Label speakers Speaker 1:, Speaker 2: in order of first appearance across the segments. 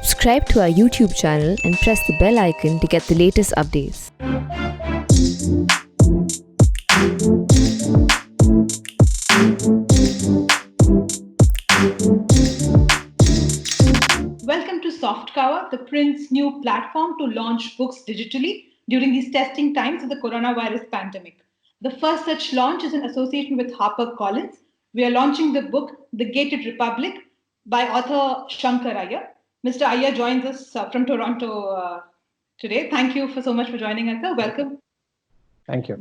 Speaker 1: subscribe to our YouTube channel and press the bell icon to get the latest updates.
Speaker 2: Welcome to Softcover, the print's new platform to launch books digitally during these testing times of the coronavirus pandemic. The first such launch is in association with HarperCollins. We are launching the book, The Gated Republic, by author Shankar Iyer. Mr. Iyer joins us from Toronto today. Thank you so much for joining us, sir. Welcome.
Speaker 3: Thank you.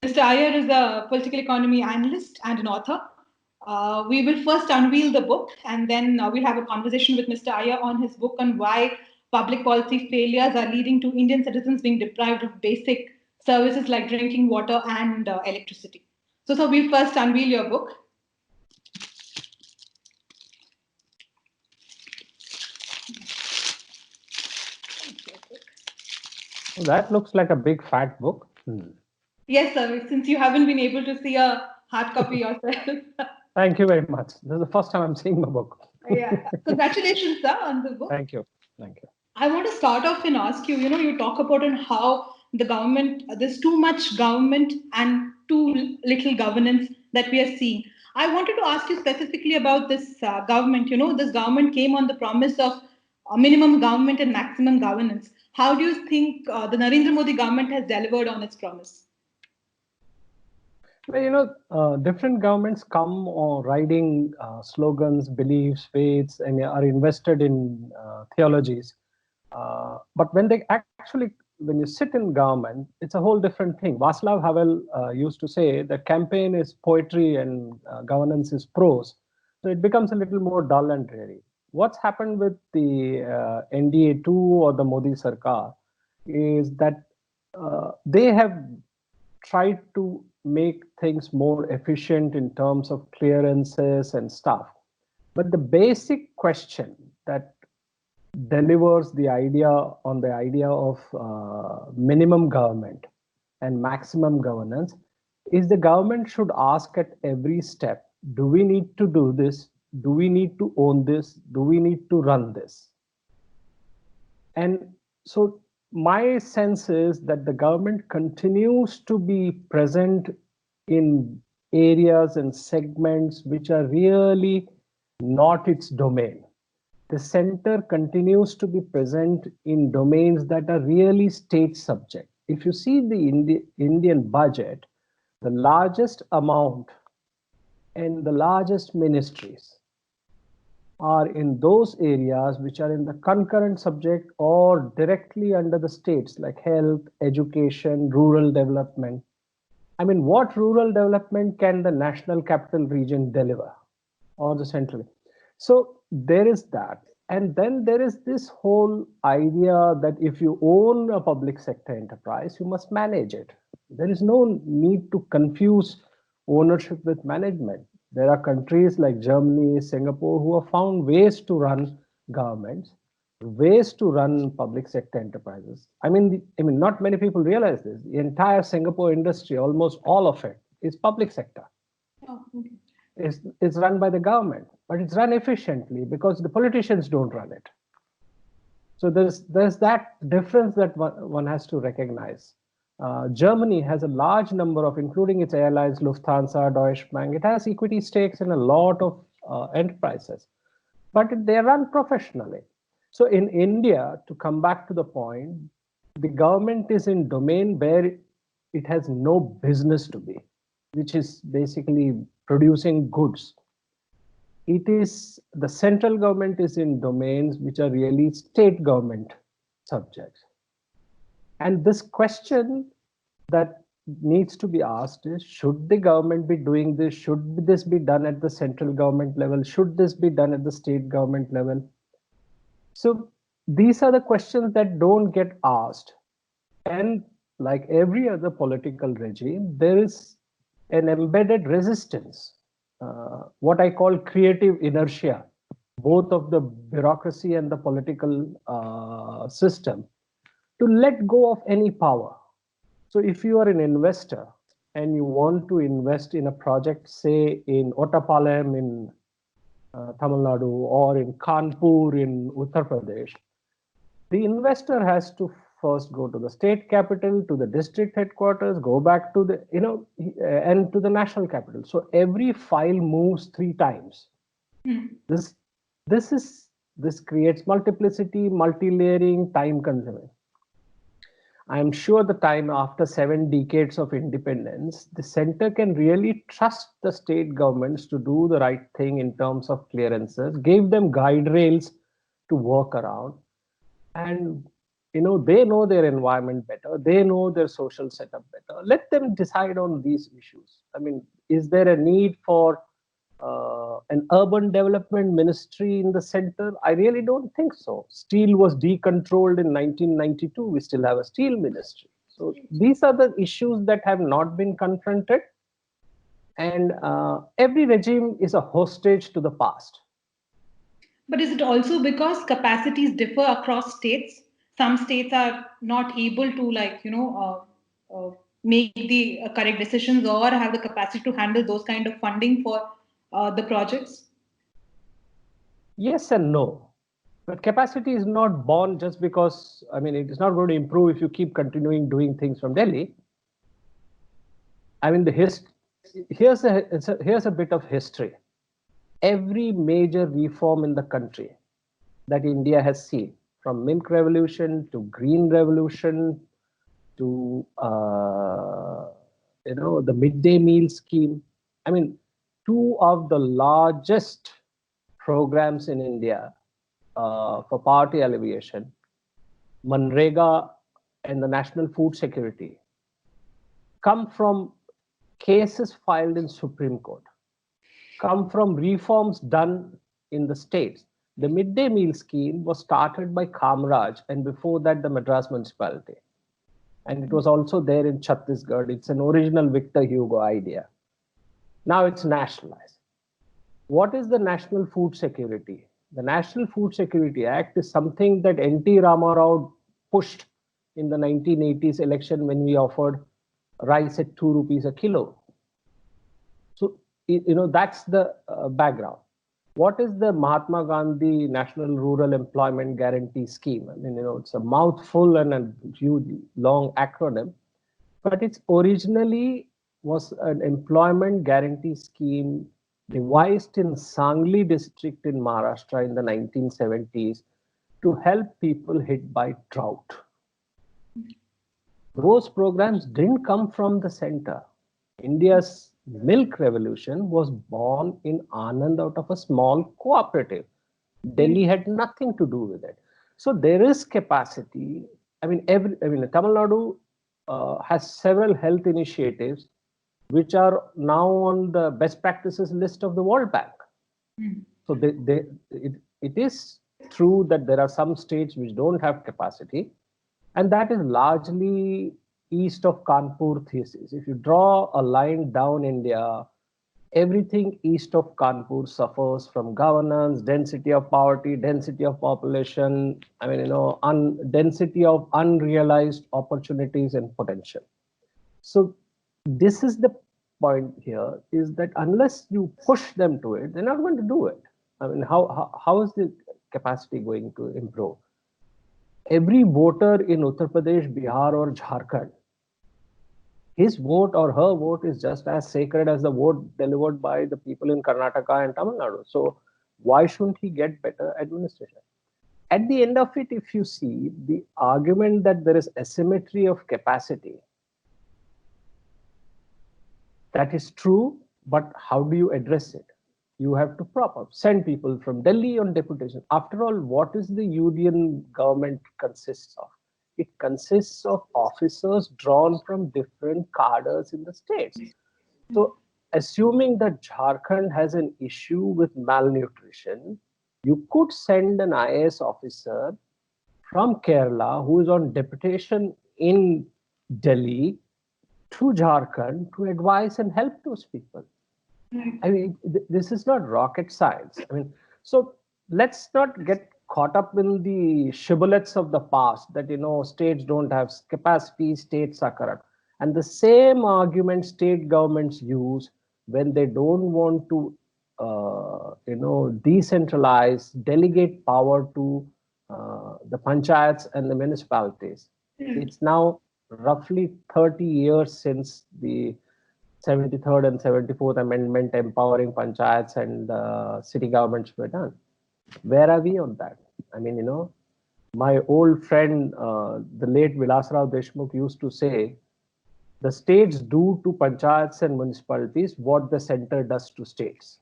Speaker 2: Mr. Iyer is a political economy analyst and an author. We will first unveil the book and then we'll have a conversation with Mr. Iyer on his book on why public policy failures are leading to Indian citizens being deprived of basic services like drinking water and electricity. So we'll first unveil your book.
Speaker 3: That looks like a big fat book.
Speaker 2: Yes, sir, since you haven't been able to see a hard copy yourself.
Speaker 3: Thank you very much. This is the first time I'm seeing my book.
Speaker 2: Yeah. Congratulations, sir, on the book.
Speaker 3: Thank you. Thank you.
Speaker 2: I want to start off and ask you, you talk about on how the government, there's too much government and too little governance that we are seeing. I wanted to ask you specifically about this government. This government came on the promise of minimum government and maximum governance. How do you think the Narendra Modi government has delivered on its promise?
Speaker 3: Well, different governments come riding slogans, beliefs, faiths, and are invested in theologies. But when you sit in government, it's a whole different thing. Václav Havel used to say that campaign is poetry and governance is prose. So it becomes a little more dull and dreary. What's happened with the NDA 2 or the Modi Sarkar is that they have tried to make things more efficient in terms of clearances and stuff. But the basic question that delivers the idea of minimum government and maximum governance is the government should ask at every step, do we need to do this? Do we need to own this? Do we need to run this? And so my sense is that the government continues to be present in areas and segments which are really not its domain. The center continues to be present in domains that are really state subject. If you see the Indian budget, the largest amount and the largest ministries are in those areas which are in the concurrent subject or directly under the states like health, education, rural development. I mean, what rural development can the national capital region deliver or the central? So there is that. And then there is this whole idea that if you own a public sector enterprise, you must manage it. There is no need to confuse ownership with management. There are countries like Germany, Singapore, who have found ways to run governments, ways to run public sector enterprises. I mean, not many people realize this. The entire Singapore industry, almost all of it, is public sector.
Speaker 2: Oh, okay.
Speaker 3: It's run by the government, but it's run efficiently because the politicians don't run it. So there's that difference that one has to recognize. Germany has a large number of, including its airlines, Lufthansa, Deutsche Bank. It has equity stakes in a lot of enterprises, but they are run professionally. So in India, to come back to the point, the government is in domain where it has no business to be, which is basically producing goods. The central government is in domains which are really state government subjects. And this question that needs to be asked is, should the government be doing this? Should this be done at the central government level? Should this be done at the state government level? So these are the questions that don't get asked. And like every other political regime, there is an embedded resistance, what I call creative inertia, both of the bureaucracy and the political system, to let go of any power. So if you are an investor and you want to invest in a project, say in Ottapalam in Tamil Nadu, or in Kanpur in Uttar Pradesh, the investor has to first go to the state capital, to the district headquarters, go back to the, and to the national capital. So every file moves 3 times. This, this creates multiplicity, multi-layering, time consuming. I'm sure the time after 7 decades of independence, the center can really trust the state governments to do the right thing in terms of clearances, give them guide rails to work around. And they know their environment better, they know their social setup better. Let them decide on these issues. I mean, is there a need for an urban development ministry in the center? I really don't think so. Steel was decontrolled in 1992. We still have a steel ministry. So these are the issues that have not been confronted. And every regime is a hostage to the past.
Speaker 2: But is it also because capacities differ across states? Some states are not able to, make the correct decisions or have the capacity to handle those kind of funding for the projects?
Speaker 3: Yes and no. But capacity is not born just because, I mean, it is not going to improve if you keep continuing doing things from Delhi. I mean, here's a bit of history. Every major reform in the country that India has seen, from milk revolution to green revolution to the midday meal scheme. I mean, two of the largest programs in India for poverty alleviation, Manrega and the National Food Security, come from cases filed in Supreme Court, come from reforms done in the states. The midday meal scheme was started by Kamraj, and before that, the Madras municipality. And it was also there in Chhattisgarh. It's an original Victor Hugo idea. Now it's nationalized. What is the National Food Security? The National Food Security Act is something that N.T. Ramarao pushed in the 1980s election when we offered rice at 2 rupees a kilo. So, that's the background. What is the Mahatma Gandhi National Rural Employment Guarantee Scheme? I mean, it's a mouthful and a huge, long acronym, but it's originally was an employment guarantee scheme devised in Sangli district in Maharashtra in the 1970s to help people hit by drought. Those programs didn't come from the center. India's milk revolution was born in Anand out of a small cooperative. Delhi had nothing to do with it. So there is capacity. I mean, Tamil Nadu has several health initiatives which are now on the best practices list of the World Bank. So it is true that there are some states which don't have capacity, and that is largely east of Kanpur thesis. If you draw a line down India, everything east of Kanpur suffers from governance, density of poverty, density of population, density of unrealized opportunities and potential. So this is the point here, is that unless you push them to it, they're not going to do it. I mean, how is the capacity going to improve? Every voter in Uttar Pradesh, Bihar, or Jharkhand, his vote or her vote is just as sacred as the vote delivered by the people in Karnataka and Tamil Nadu. So why shouldn't he get better administration? At the end of it, if you see the argument that there is asymmetry of capacity, that is true, but how do you address it? You have to prop up, send people from Delhi on deputation. After all, what is the union government consists of? It consists of officers drawn from different cadres in the states. So assuming that Jharkhand has an issue with malnutrition, you could send an IAS officer from Kerala who is on deputation in Delhi to Jharkhand to advise and help those people. I mean, this is not rocket science. I mean, so let's not get caught up in the shibboleths of the past that, states don't have capacity, states are corrupt. And the same argument state governments use when they don't want to decentralize, delegate power to the panchayats and the municipalities. It's now roughly 30 years since the 73rd and 74th Amendment empowering panchayats and city governments were done. Where are we on that? I mean, my old friend, the late Vilasrao Deshmukh, used to say, the states do to panchayats and municipalities what the center does to states.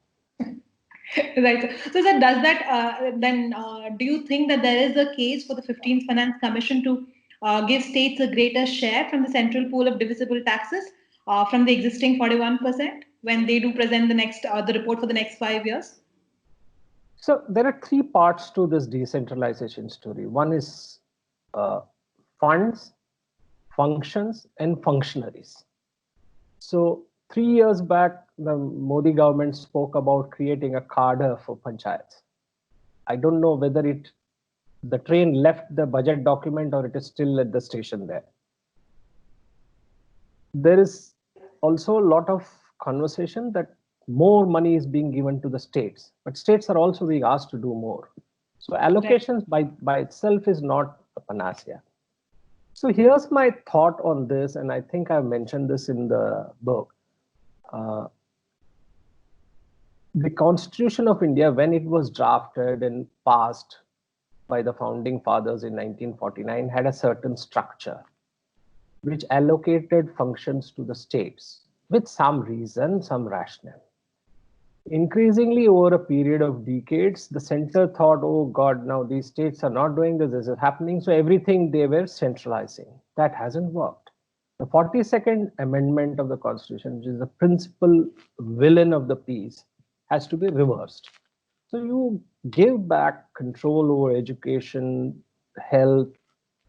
Speaker 2: Right. So, sir, does that then do you think that there is a case for the 15th Finance Commission to give states a greater share from the central pool of divisible taxes from the existing 41% when they do present the report for the next 5 years?
Speaker 3: So there are three parts to this decentralization story. One is funds, functions, and functionaries. So 3 years back, the Modi government spoke about creating a cadre for panchayats. I don't know whether the train left the budget document or it is still at the station there. There is also a lot of conversation that more money is being given to the states, but states are also being asked to do more. So allocations by itself is not a panacea. So here's my thought on this, and I think I've mentioned this in the book. The Constitution of India, when it was drafted and passed by the founding fathers in 1949, had a certain structure which allocated functions to the states with some reason, some rationale. Increasingly over a period of decades, the center thought, oh God, now these states are not doing this, this is happening, so everything they were centralizing. That hasn't worked. The 42nd Amendment of the Constitution, which is the principal villain of the piece, has to be reversed. So you give back control over education, health,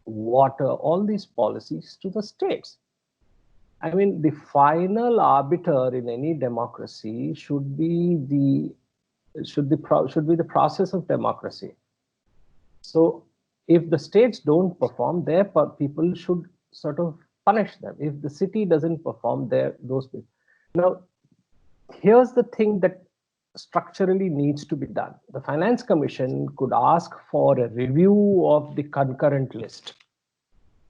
Speaker 3: water, all these policies to the states. I mean, the final arbiter in any democracy should be the process of democracy. So if the states don't perform, their people should sort of punish them. If the city doesn't perform, those people. Now, here's the thing that structurally needs to be done. The Finance Commission could ask for a review of the concurrent list.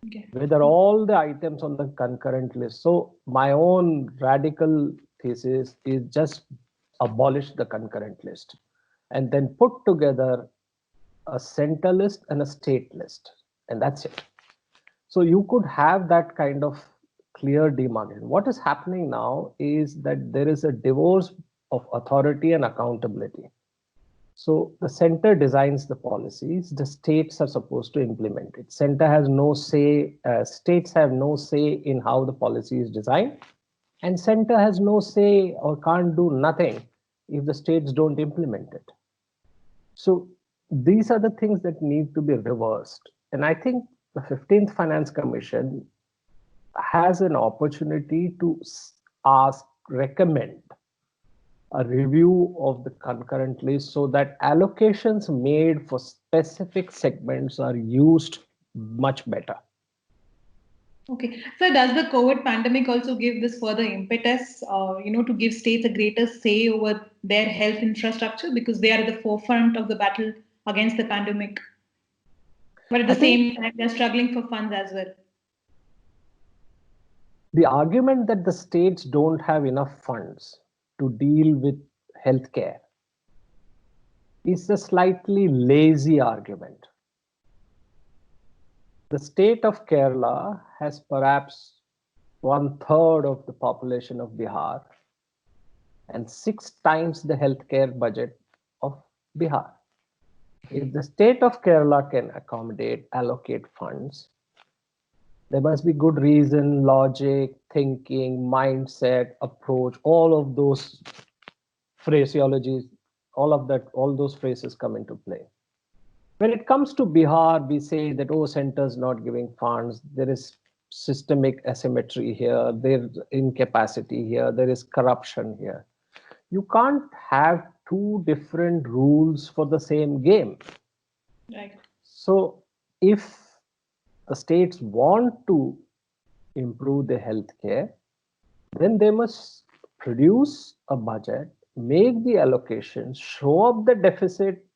Speaker 3: Okay. Whether all the items on the concurrent list. So my own radical thesis is just abolish the concurrent list and then put together a center list and a state list, and that's it. So you could have that kind of clear demarcation. What is happening now is that there is a divorce of authority and accountability. So the center designs the policies, the states are supposed to implement it. Center has no say, states have no say in how the policy is designed, and center has no say or can't do nothing if the states don't implement it. So these are the things that need to be reversed. And I think the 15th Finance Commission has an opportunity to recommend a review of the concurrent list so that allocations made for specific segments are used much better.
Speaker 2: Okay. So does the COVID pandemic also give this further impetus, to give states a greater say over their health infrastructure because they are at the forefront of the battle against the pandemic? But at the same time, they're struggling for funds as well.
Speaker 3: The argument that the states don't have enough funds to deal with healthcare is a slightly lazy argument. The state of Kerala has perhaps 1/3 of the population of Bihar and 6 times the healthcare budget of Bihar. If the state of Kerala can allocate funds, there must be good reason, logic, thinking, mindset, approach, all of those phraseologies, all those phrases come into play. When it comes to Bihar, we say that, oh, center's not giving funds, there is systemic asymmetry here, there's incapacity here, there is corruption here. You can't have two different rules for the same game.
Speaker 2: Right.
Speaker 3: So if the states want to improve the healthcare, then they must produce a budget make the allocations, show up the deficit,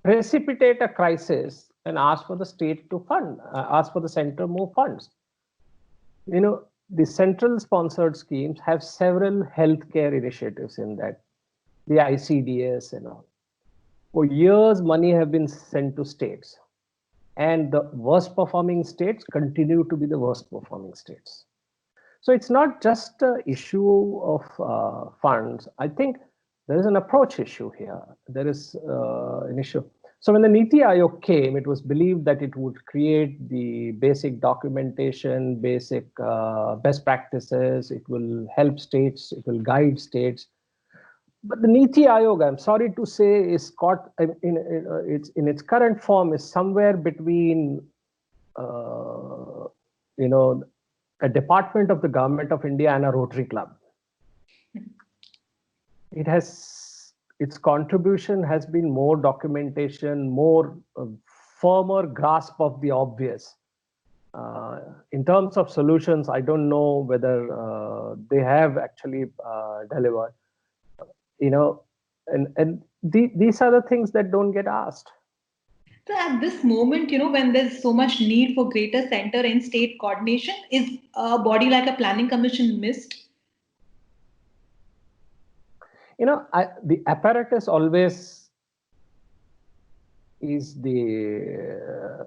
Speaker 3: precipitate a crisis, and ask for the state to fund, ask for the center more funds. The central sponsored schemes have several healthcare initiatives in that, the ICDS and all. For years, money have been sent to states, and the worst performing states continue to be the worst performing states. So it's not just an issue of funds. I think there is an approach issue here. There is an issue. So when the Niti Aayog came, it was believed that it would create the basic documentation, basic best practices. It will help states. It will guide states. But the Niti Aayog, I'm sorry to say, is caught in its current form is somewhere between, a department of the government of India and a Rotary Club. Its contribution has been more documentation, more firmer grasp of the obvious. In terms of solutions, I don't know whether they have actually delivered. And these are the things that don't get asked.
Speaker 2: So at this moment, when there's so much need for greater center and state coordination, is a body like a planning commission missed?
Speaker 3: The apparatus always is the,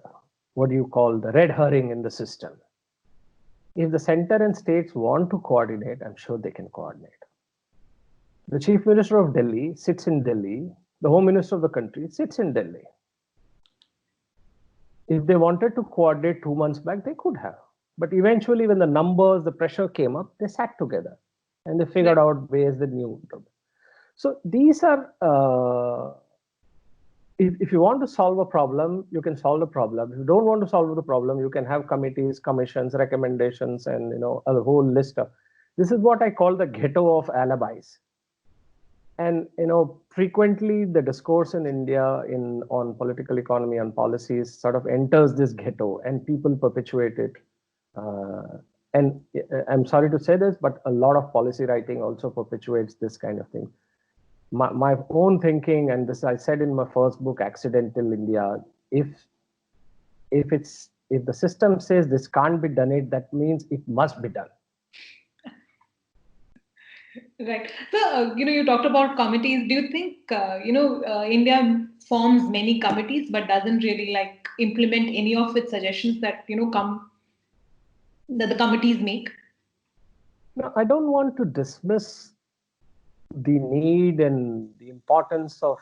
Speaker 3: what do you call, the red herring in the system. If the center and states want to coordinate, I'm sure they can coordinate. The Chief Minister of Delhi sits in Delhi. The Home Minister of the country sits in Delhi. If they wanted to coordinate 2 months back, they could have. But eventually, when the numbers, the pressure came up, they sat together and they figured out ways that new. So these are, if you want to solve a problem, you can solve the problem. If you don't want to solve the problem, you can have committees, commissions, recommendations, and a whole list of. This is what I call the ghetto of alibis. And frequently the discourse in India on political economy and policies sort of enters this ghetto, and people perpetuate it. And I'm sorry to say this, but a lot of policy writing also perpetuates this kind of thing. My own thinking, and this I said in my first book, Accidental India, if the system says this can't be done, that means it must be done.
Speaker 2: Right. So, you talked about committees. Do you think, India forms many committees, but doesn't really implement any of its suggestions that, that the committees make?
Speaker 3: No, I don't want to dismiss the need and the importance of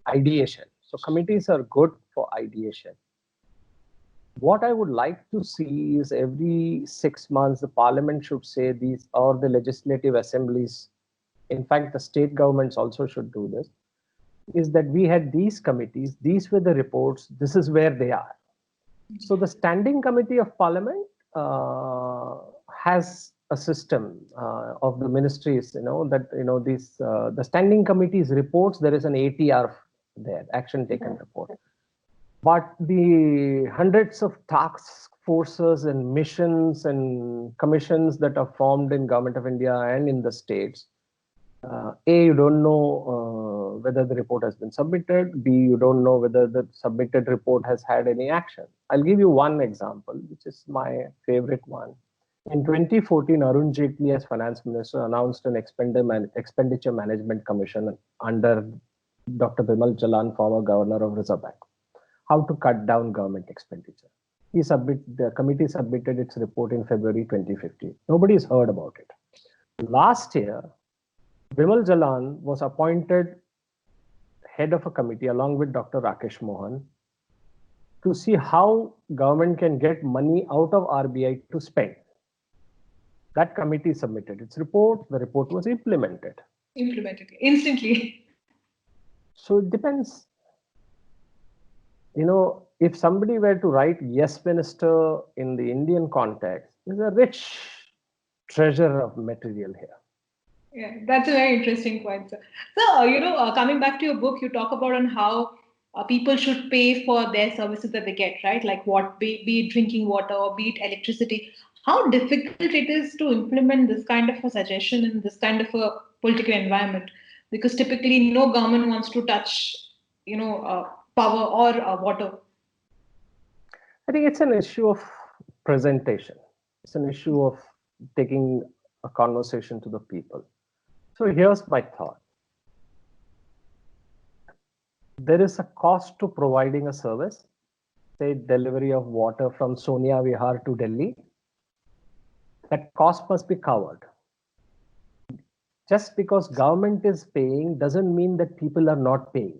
Speaker 3: ideation. So committees are good for ideation. What I would like to see is every 6 months, the parliament should say these, or the legislative assemblies, in fact, the state governments also should do this, is that we had these committees, these were the reports, this is where they are. So the standing committee of parliament has a system of the ministries, the standing committee's reports, there is an ATR there, action taken report. But the hundreds of task forces and missions and commissions that are formed in Government of India and in the states, you don't know whether the report has been submitted. B, you don't know whether the submitted report has had any action. I'll give you one example, which is my favorite one. In 2014, Arun Jaitley as finance minister announced an expenditure management commission under Dr. Bimal Jalan, former governor of Reserve Bank. How to cut down government expenditure. The committee submitted its report in February 2015. Nobody's heard about it. Last year, Bimal Jalan was appointed head of a committee along with Dr. Rakesh Mohan to see how government can get money out of RBI to spend. That committee submitted its report. The report was implemented.
Speaker 2: Implemented instantly.
Speaker 3: So it depends. If somebody were to write Yes Minister in the Indian context, there's a rich treasure of material here.
Speaker 2: Yeah, that's a very interesting point, sir. So, coming back to your book, you talk about on how people should pay for their services that they get, right? Like be it drinking water or be it electricity. how difficult it is to implement this kind of a suggestion in this kind of a political environment, because typically no government wants to touch, power or water.
Speaker 3: I think it's an issue of presentation. It's an issue of taking a conversation to the people. So here's my thought. There is a cost to providing a service, say delivery of water from Sonia Vihar to Delhi. That cost must be covered. Just because government is paying doesn't mean that people are not paying.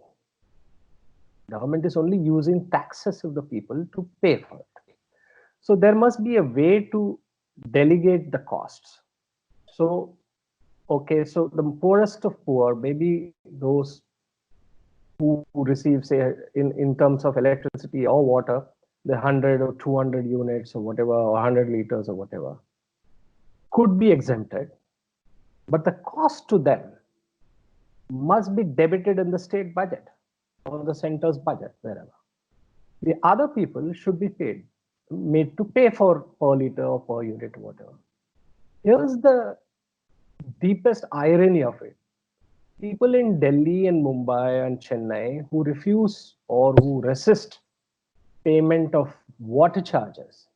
Speaker 3: Government is only using taxes of the people to pay for it. So there must be a way to delegate the costs. So, okay, so the poorest of poor, maybe those who receive, say, in terms of electricity or water, the 100 or 200 units or whatever, or 100 liters or whatever, could be exempted. But the cost to them must be debited in the state budget or the center's budget, wherever. The other people should be made to pay for per liter or per unit or whatever. Here's the deepest irony of it. People in Delhi and Mumbai and Chennai who refuse or who resist payment of water charges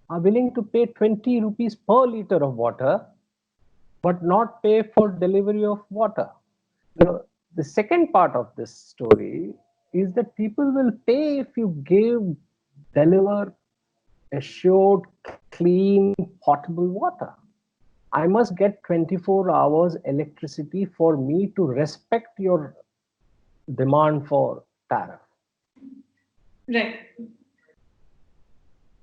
Speaker 3: are willing to pay 20 rupees per liter of water, but not pay for delivery of water. The second part of this story is that people will pay if you deliver assured, clean, potable water. I must get 24 hours electricity for me to respect your demand for tariff.
Speaker 2: Right.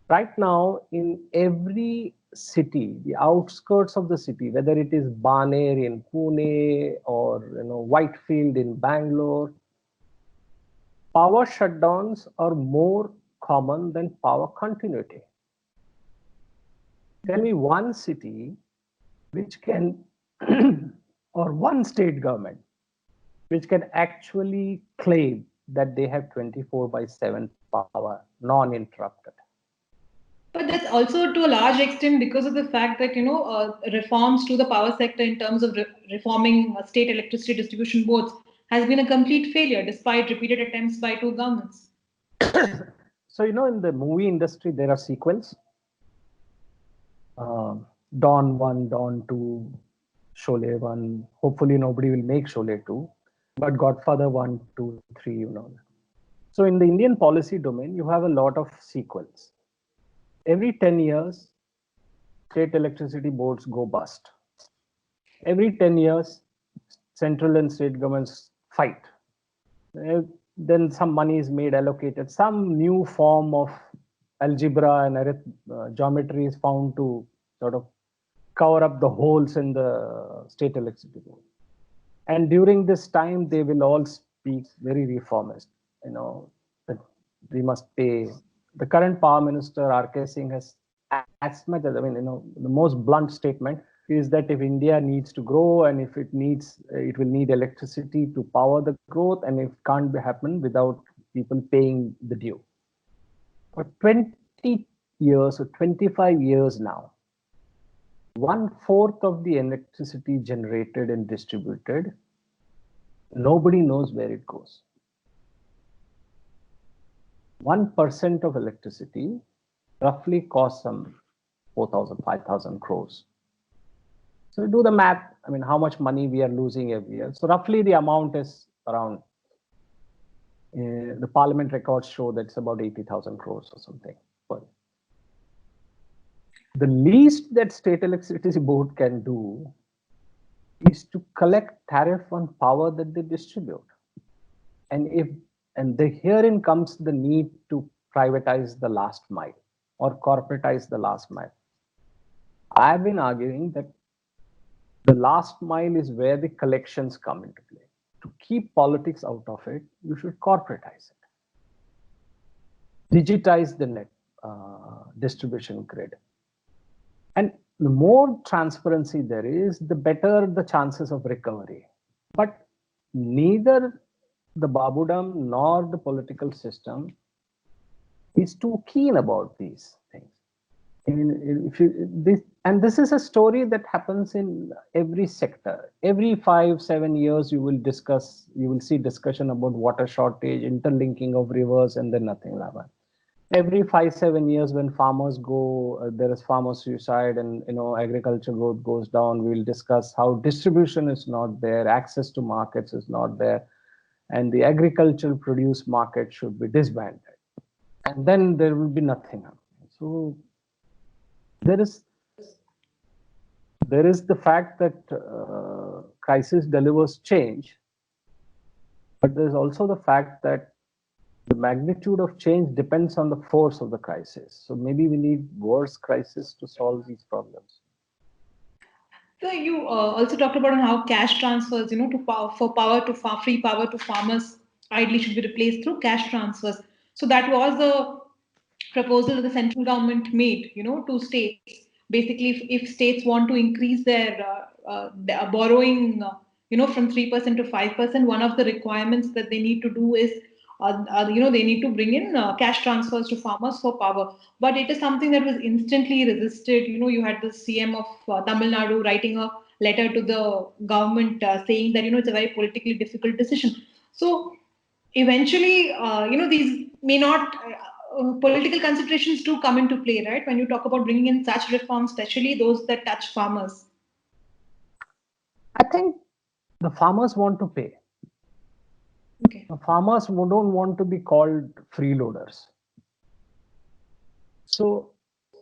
Speaker 3: Right now, in every city, the outskirts of the city, whether it is Baner in Pune or Whitefield in Bangalore, power shutdowns are more common than power continuity. Tell me one city which can, or one state government, which can actually claim that they have 24/7 power, non-interrupted.
Speaker 2: But that's also to a large extent because of the fact that, reforms to the power sector in terms of reforming state electricity distribution boards has been a complete failure despite repeated attempts by two governments.
Speaker 3: So, in the movie industry, there are sequels. Dawn 1, Dawn 2, Sholay 1. Hopefully, nobody will make Sholay 2. But Godfather 1, 2, 3, So, in the Indian policy domain, you have a lot of sequels. Every 10 years, state electricity boards go bust. Every 10 years, central and state governments fight. Then some money is made allocated. Some new form of algebra and geometry is found to sort of cover up the holes in the state electricity board. And during this time, they will all speak very reformist, that we must pay. The current power minister, R.K. Singh, has as much as, the most blunt statement is that if India needs to grow and if it will need electricity to power the growth, and it can't happen without people paying the due. For 20 years or 25 years now, 1/4 of the electricity generated and distributed, nobody knows where it goes. 1% of electricity roughly costs some 4,000, 5,000 crores. So do the math. How much money we are losing every year. So roughly the amount is around, the parliament records show that it's about 80,000 crores or something. But the least that state electricity board can do is to collect tariff on power that they distribute. And herein comes the need to privatize the last mile or corporatize the last mile. I've been arguing that the last mile is where the collections come into play. To keep politics out of it, you should corporatize it. Digitize the net distribution grid. And the more transparency there is, the better the chances of recovery. But neither the Babudam nor the political system is too keen about these things. This is a story that happens in every sector. Every 5-7 years, you will see discussion about water shortage, interlinking of rivers, and then nothing happens. Every 5-7 years, when farmers go, there is farmer suicide, and agriculture growth goes down. We'll discuss how distribution is not there, access to markets is not there, and the agricultural produce market should be disbanded. And then there will be nothing happening. So there is the fact that crisis delivers change, but there's also the fact that the magnitude of change depends on the force of the crisis. So maybe we need worse crisis to solve these problems.
Speaker 2: So you also talked about how cash transfers, to free power to farmers, ideally should be replaced through cash transfers. So that was the proposal that the central government made, to states. Basically, if states want to increase their borrowing, from 3% to 5%, one of the requirements that they need to do is, they need to bring in cash transfers to farmers for power. But it is something that was instantly resisted. You had the CM of Tamil Nadu writing a letter to the government saying that, it's a very politically difficult decision. So eventually, these may not, political considerations do come into play, right? When you talk about bringing in such reforms, especially those that touch farmers.
Speaker 3: I think the farmers want to pay.
Speaker 2: Okay.
Speaker 3: The farmers don't want to be called freeloaders. So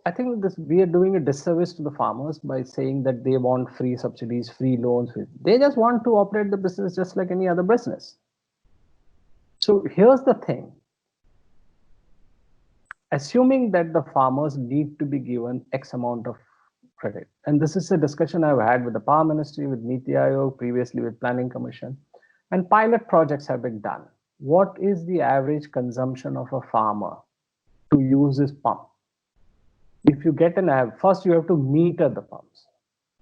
Speaker 3: I think we are doing a disservice to the farmers by saying that they want free subsidies, free loans. They just want to operate the business just like any other business. So here's the thing. Assuming that the farmers need to be given X amount of credit, and this is a discussion I've had with the Power Ministry, with Niti Aayog, previously with Planning Commission, and pilot projects have been done. What is the average consumption of a farmer to use this pump? If you get first you have to meter the pumps,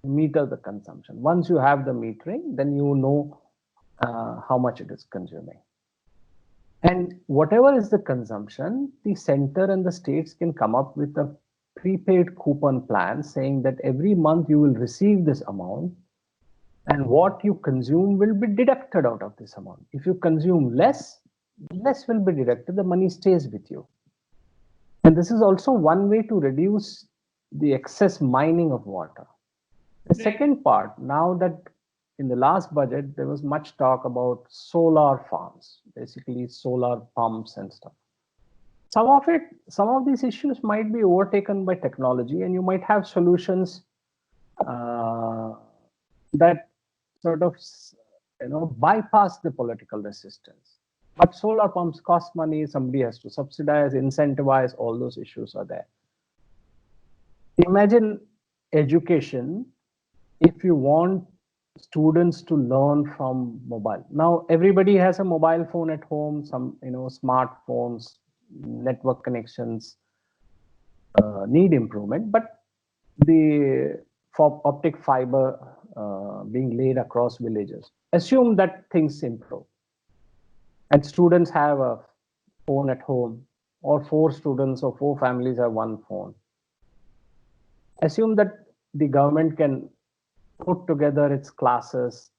Speaker 3: meter the consumption. Once you have the metering, then you know how much it is consuming. And whatever is the consumption, the center and the states can come up with a prepaid coupon plan saying that every month you will receive this amount, and what you consume will be deducted out of this amount. If you consume less will be deducted, the money stays with you. And this is also one way to reduce the excess mining of water. The second part, now that in the last budget, there was much talk about solar farms, basically solar pumps and stuff. Some of these issues might be overtaken by technology, and you might have solutions that sort of, bypass the political resistance. But solar pumps cost money, somebody has to subsidize, incentivize, all those issues are there. Imagine education, if you want students to learn from mobile. Now, everybody has a mobile phone at home, some, smartphones, network connections need improvement, but for optic fiber being laid across villages, assume that things improve. And students have a phone at home, or 4 students or 4 families have 1 phone. Assume that the government can put together its classes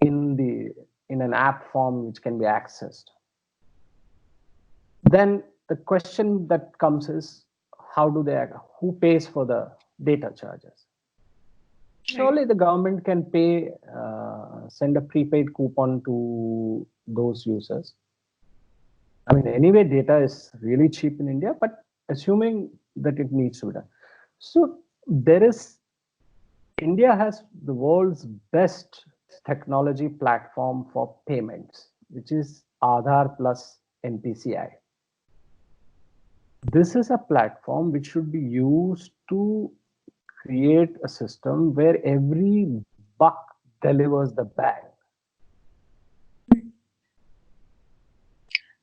Speaker 3: in an app form which can be accessed. Then the question that comes is, who pays for the data charges? Surely the government can pay, send a prepaid coupon to those users. I mean, anyway, data is really cheap in India, but assuming that it needs to be done. So India has the world's best technology platform for payments, which is Aadhaar plus NPCI. This is a platform which should be used to create a system where every buck delivers the bag.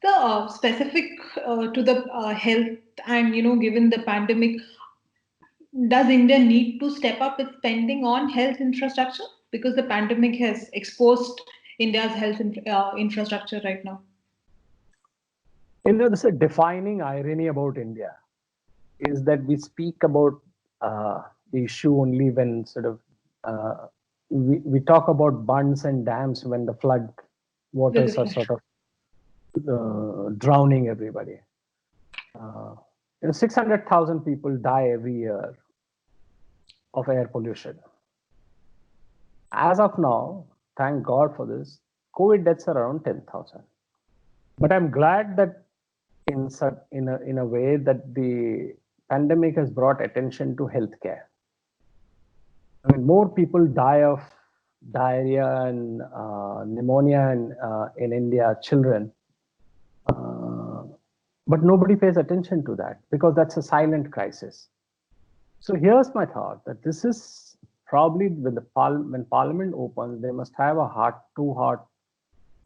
Speaker 2: The specific to the health and, given the pandemic, does India need to step up its spending on health infrastructure? Because the pandemic has exposed India's health infrastructure right now.
Speaker 3: There's a defining irony about India. is that we speak about the issue only when sort of we talk about bunds and dams when the flood waters are sort of drowning everybody. 600,000 people die every year of air pollution. As of now, thank God for this, COVID deaths are around 10,000. But I'm glad that in a way that the pandemic has brought attention to healthcare. I mean, more people die of diarrhea and pneumonia in India, children. But nobody pays attention to that because that's a silent crisis. So here's my thought that this is probably when Parliament opens, they must have a heart-to-heart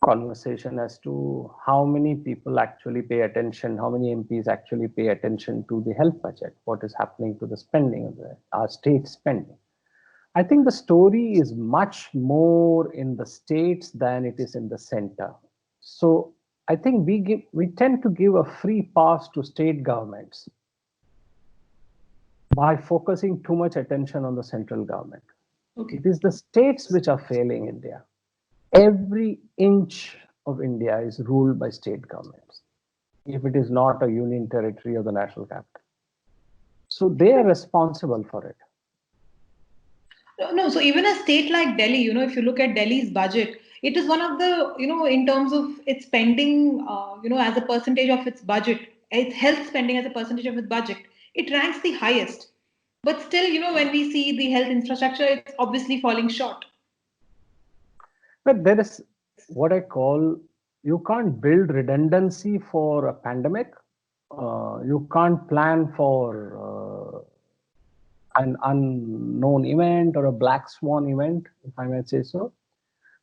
Speaker 3: conversation as to how many people actually pay attention, how many MPs actually pay attention to the health budget, what is happening to the spending of our state spending. I think the story is much more in the states than it is in the center. So I think we tend to give a free pass to state governments by focusing too much attention on the central government. Okay. It is the states which are failing India. Every inch of India is ruled by state governments, if it is not a union territory of the national capital. So they are responsible for it.
Speaker 2: No, so even a state like Delhi, if you look at Delhi's budget, it is one of the, in terms of its spending, as a percentage of its budget, its health spending as a percentage of its budget, it ranks the highest. But still, when we see the health infrastructure, it's obviously falling short.
Speaker 3: But there is what I call, you can't build redundancy for a pandemic. You can't plan for an unknown event or a black swan event, if I may say so.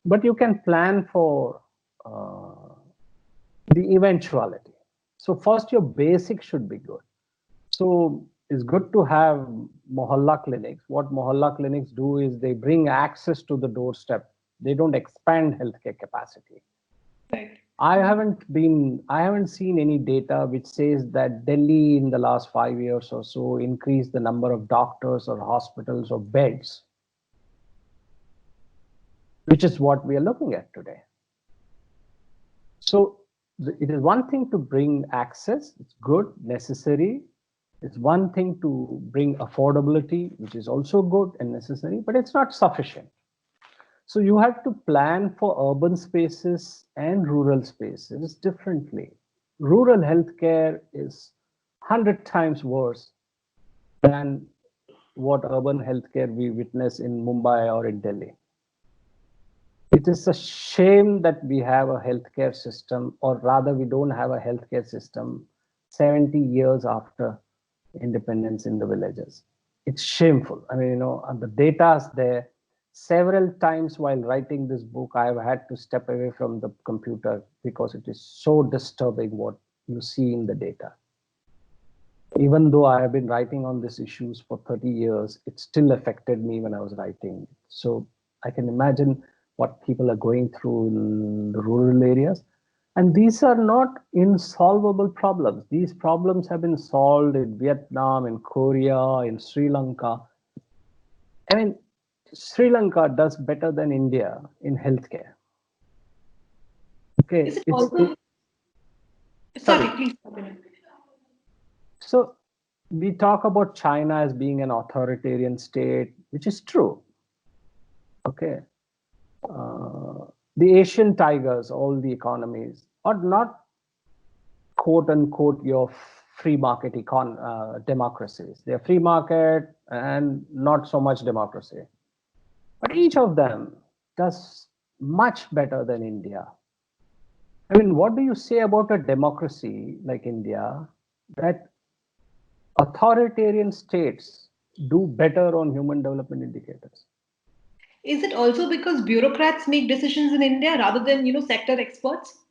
Speaker 3: But you can plan for the eventuality. So first, your basic should be good. So it's good to have Mohalla clinics. What Mohalla clinics do is they bring access to the doorstep. They don't expand healthcare capacity.
Speaker 2: Right.
Speaker 3: I haven't seen any data which says that Delhi in the last 5 years or so increased the number of doctors or hospitals or beds, which is what we are looking at today. So it is one thing to bring access, it's good, necessary. It's one thing to bring affordability, which is also good and necessary, but it's not sufficient. So you have to plan for urban spaces and rural spaces differently. Rural healthcare is 100 times worse than what urban healthcare we witness in Mumbai or in Delhi. It is a shame that we have a healthcare system, or rather we don't have a healthcare system 70 years after independence in the villages. It's shameful. I mean, the data is there. Several times while writing this book, I have had to step away from the computer because it is so disturbing what you see in the data. Even though I have been writing on these issues for 30 years, it still affected me when I was writing. So I can imagine what people are going through in the rural areas. And these are not insolvable problems. These problems have been solved in Vietnam, in Korea, in Sri Lanka. I mean, Sri Lanka does better than India in healthcare. Okay.
Speaker 2: Sorry, please continue.
Speaker 3: So we talk about China as being an authoritarian state, which is true. Okay. The Asian tigers, all the economies, are not quote unquote your free market democracies. They're free market and not so much democracy. But each of them does much better than India. I mean, what do you say about a democracy like India that authoritarian states do better on human development indicators?
Speaker 2: Is it also because bureaucrats make decisions in India rather than, sector experts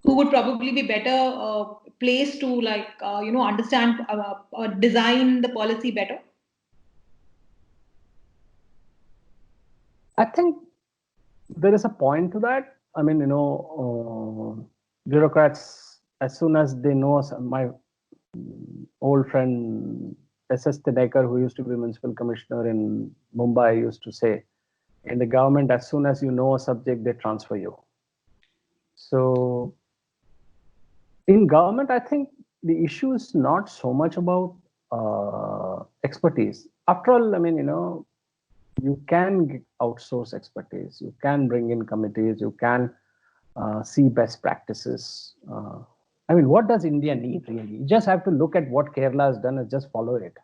Speaker 2: who would probably be better placed to understand or design the policy better?
Speaker 3: I think there is a point to that. I mean, bureaucrats, as soon as they know old friend S.S. Tinekar, who used to be municipal commissioner in Mumbai, used to say, in the government, as soon as you know a subject, they transfer you. So in government, I think the issue is not so much about expertise. After all, I mean, you can outsource expertise, you can bring in committees, you can see best practices. I mean, what does India need really? You just have to look at what Kerala has done and just follow it.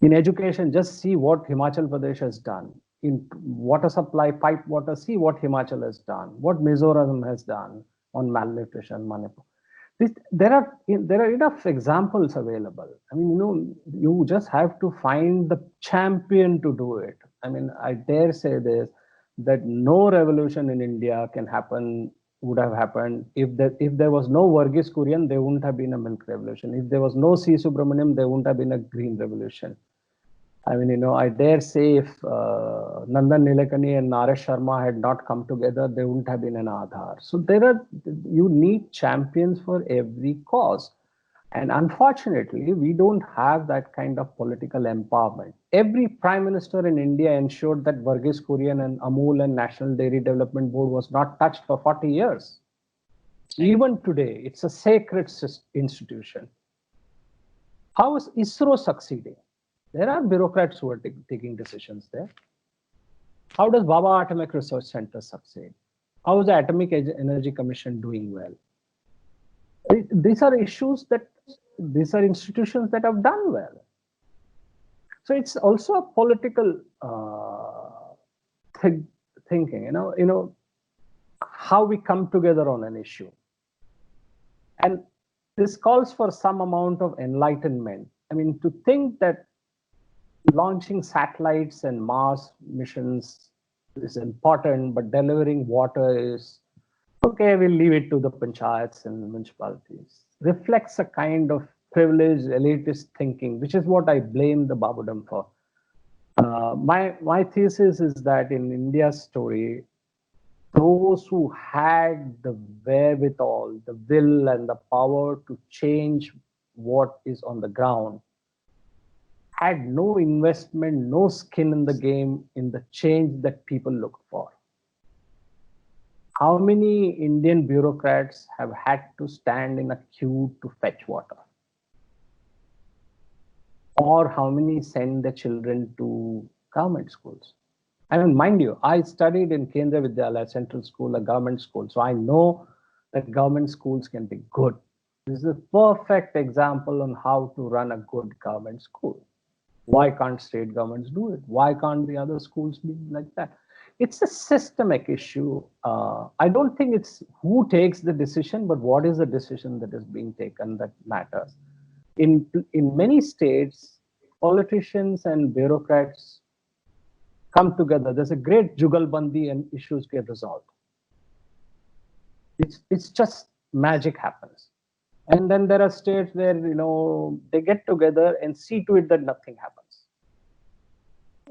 Speaker 3: In education, just see what Himachal Pradesh has done. In water supply, pipe water, see what Himachal has done, what Mizoram has done on malnutrition, Manipur. There are enough examples available. I mean, you just have to find the champion to do it. I mean, I dare say this, that no revolution in India would have happened if there was no Varghese Kurian, there wouldn't have been a milk revolution. If there was no C. Subramaniam, there wouldn't have been a green revolution. I mean, I dare say if Nandan Nilekani and Naresh Sharma had not come together, there wouldn't have been an Aadhaar. So you need champions for every cause. And unfortunately, we don't have that kind of political empowerment. Every prime minister in India ensured that Varghese Kurian and Amul and National Dairy Development Board was not touched for 40 years. Even today, it's a sacred institution. How is ISRO succeeding? There are bureaucrats who are taking decisions there. How does Bhabha Atomic Research Center succeed? How is the Atomic Energy Commission doing well? These are institutions that have done well. So it's also a political thinking, how we come together on an issue. And this calls for some amount of enlightenment. I mean, to think that launching satellites and Mars missions is important, but delivering water is okay, we'll leave it to the panchayats and municipalities, reflects a kind of privileged elitist thinking, which is what I blame the Babudam for. My thesis is that in India's story, those who had the wherewithal, the will and the power to change what is on the ground had no investment, no skin in the game in the change that people look for. How many Indian bureaucrats have had to stand in a queue to fetch water? Or how many send their children to government schools? I mean, mind you, I studied in Kendra Vidyalaya Central School, a government school. So I know that government schools can be good. This is a perfect example on how to run a good government school. Why can't state governments do it? Why can't the other schools be like that? It's a systemic issue. I don't think it's who takes the decision, but what is the decision that is being taken that matters. In many states, politicians and bureaucrats come together. There's a great jugalbandi and issues get resolved. It's just magic happens. And then there are states where, they get together and see to it that nothing happens.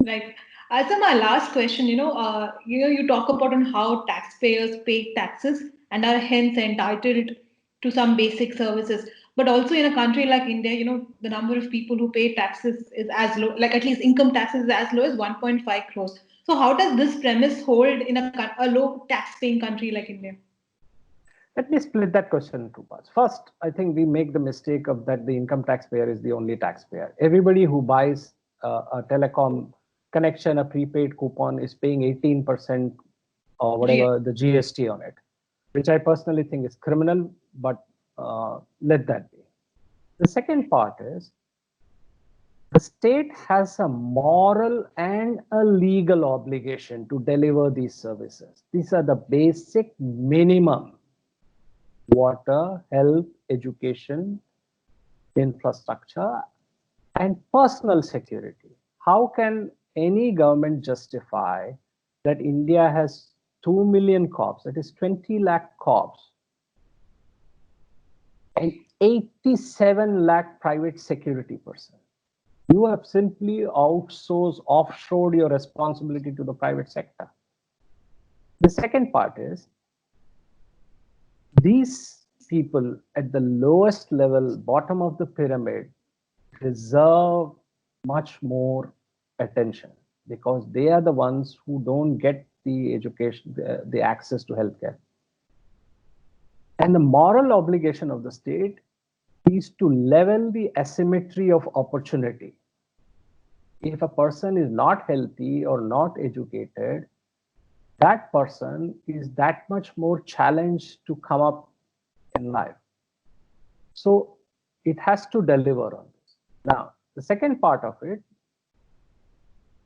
Speaker 2: Right. As my last question, you talk about on how taxpayers pay taxes and are hence entitled to some basic services. But also in a country like India, the number of people who pay taxes is as low, like at least income taxes is as low as 1.5 crores. So how does this premise hold in a low tax paying country like India?
Speaker 3: Let me split that question in two parts. First, I think we make the mistake of that the income taxpayer is the only taxpayer. Everybody who buys a telecom connection, a prepaid coupon, is paying 18% or whatever the GST on it, which I personally think is criminal, but let that be. The second part is the state has a moral and a legal obligation to deliver these services. These are the basic minimum: water, health, education, infrastructure, and personal security. How can any government justify that India has 2 million cops, that is 20 lakh cops, and 87 lakh private security personnel? You have simply outsourced, offshored your responsibility to the private sector. The second part is, these people at the lowest level, bottom of the pyramid, deserve much more attention because they are the ones who don't get the education, the access to healthcare. And the moral obligation of the state is to level the asymmetry of opportunity. If a person is not healthy or not educated, that person is that much more challenged to come up in life. So it has to deliver on this. Now, the second part of it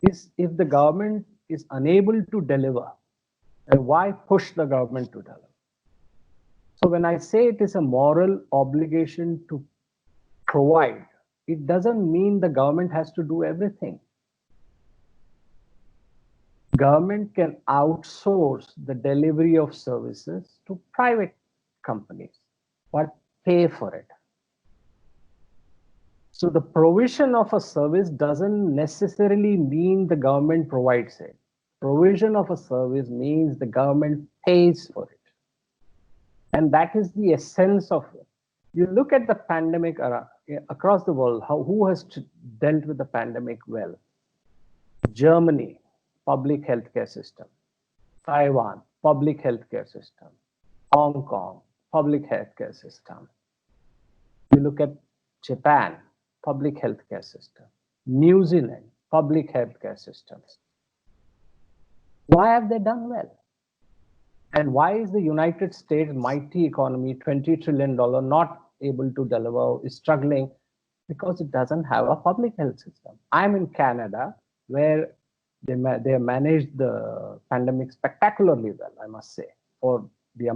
Speaker 3: is if the government is unable to deliver, then why push the government to deliver? So when I say it is a moral obligation to provide, it doesn't mean the government has to do everything. Government can outsource the delivery of services to private companies, but pay for it. So the provision of a service doesn't necessarily mean the government provides it. Provision of a service means the government pays for it. And that is the essence of it. You look at the pandemic across the world, who has dealt with the pandemic well? Germany, public healthcare system. Taiwan, public healthcare system. Hong Kong, public healthcare system. You look at Japan, public healthcare system. New Zealand, public healthcare systems. Why have they done well? And why is the United States mighty economy, $20 trillion, not able to deliver, is struggling? Because it doesn't have a public health system. I'm in Canada, where they managed the pandemic spectacularly well, I must say. For the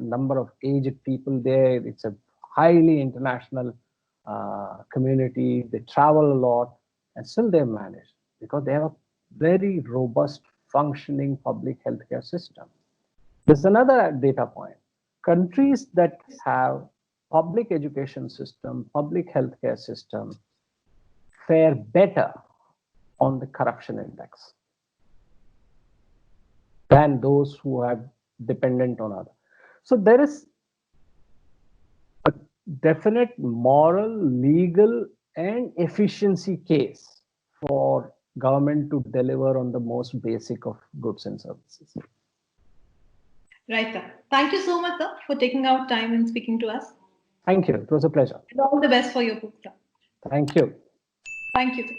Speaker 3: number of aged people there, it's a highly international community. They travel a lot, and still they manage because they have a very robust, functioning public healthcare system. There's another data point. Countries that have public education system, public healthcare system, fare better on the corruption index than those who are dependent on others. So there is a definite moral, legal, and efficiency case for government to deliver on the most basic of goods and services.
Speaker 2: Right, sir. Thank you so much, sir, for taking out time and speaking to us.
Speaker 3: Thank you. It was a pleasure.
Speaker 2: And all the best for your book, sir.
Speaker 3: Thank you.
Speaker 2: Thank you, sir.